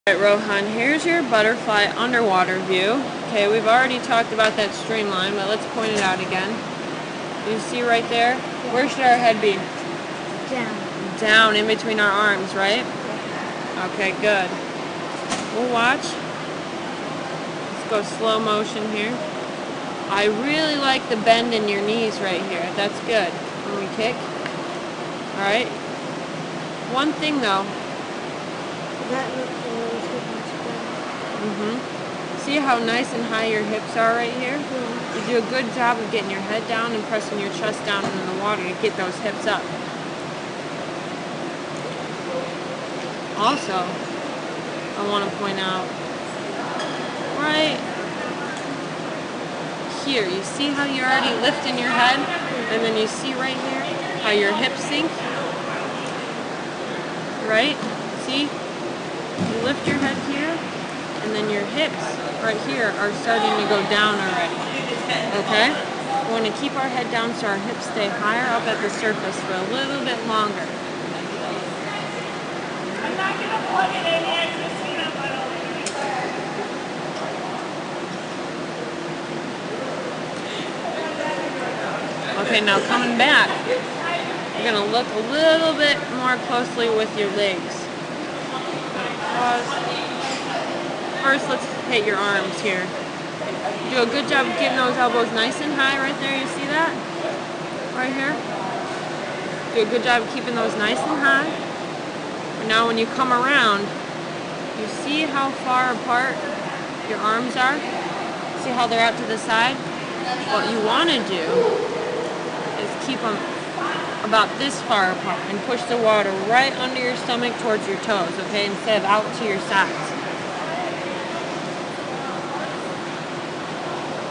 Alright, Rohan, here's your butterfly underwater view. Okay, we've already talked about that streamline, but let's point it out again. You see right there? Yeah. Where should our head be? Down. Down in between our arms, right? Yeah. Okay, good. We'll watch. Let's go slow motion here. I really like the bend in your knees right here. That's good when we kick. Alright? One thing though. That looks a little too much better. See how nice and high your hips are right here? Yeah. You do a good job of getting your head down and pressing your chest down into the water to get those hips up. Also, I want to point out, right here, you see how you're already lifting your head? And then you see right here how your hips sink? Right? See? You lift your head here, and then your hips right here are starting to go down already. Okay? We want to keep our head down so our hips stay higher up at the surface for a little bit longer. I'm not going to plug it in yet, Christina, but Okay, now coming back, you're going to look a little bit more closely with your legs. Pause. First, let's hit your arms here. Do a good job of getting those elbows nice and high right there. You see that? Right here. Do a good job of keeping those nice and high. And now when you come around, you see how far apart your arms are? See how they're out to the side? What you want to do is keep them about this far apart and push the water right under your stomach towards your toes, okay, instead of out to your sides.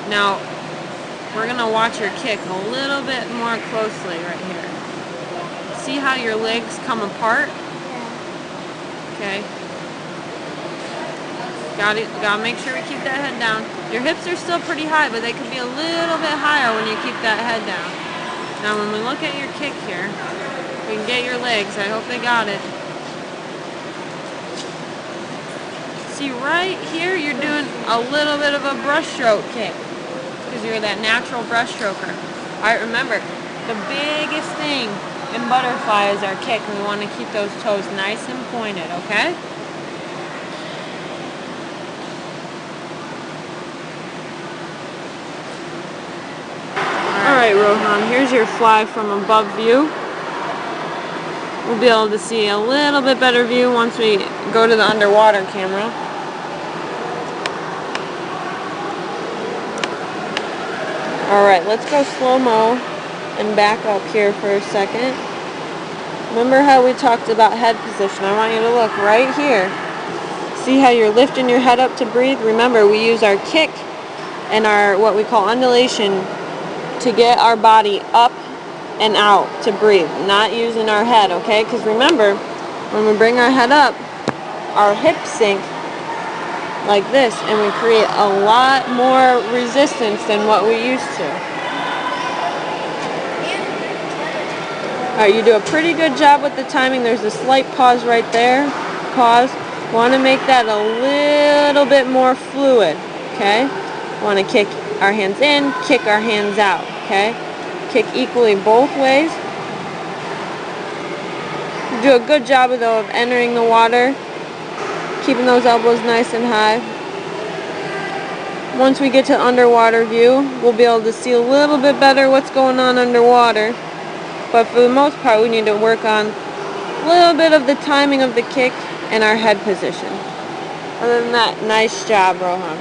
Now, we're going to watch your kick a little bit more closely right here. See how your legs come apart? Yeah. Okay. Gotta make sure we keep that head down. Your hips are still pretty high, but they could be a little bit higher when you keep that head down. Now when we look at your kick here, we can get your legs. I hope they got it. See right here, you're doing a little bit of a brushstroke kick because you're that natural brushstroker. Alright, remember, the biggest thing in butterfly is our kick. We want to keep those toes nice and pointed, okay? Alright, Rohan, here's your fly from above view. We'll be able to see a little bit better view once we go to the underwater camera. Alright, let's go slow-mo and back up here for a second. Remember how we talked about head position? I want you to look right here. See how you're lifting your head up to breathe? Remember, we use our kick and our what we call undulation to get our body up and out to breathe, not using our head, okay? Because remember, when we bring our head up, our hips sink like this, and we create a lot more resistance than what we used to. Alright, you do a pretty good job with the timing. There's a slight pause right there. Pause. Want to make that a little bit more fluid, okay? Want to kick our hands in, kick our hands out, okay? Kick equally both ways. Do a good job of entering the water, keeping those elbows nice and high. Once we get to underwater view, we'll be able to see a little bit better what's going on underwater. But for the most part, we need to work on a little bit of the timing of the kick and our head position. Other than that, nice job, Rohan.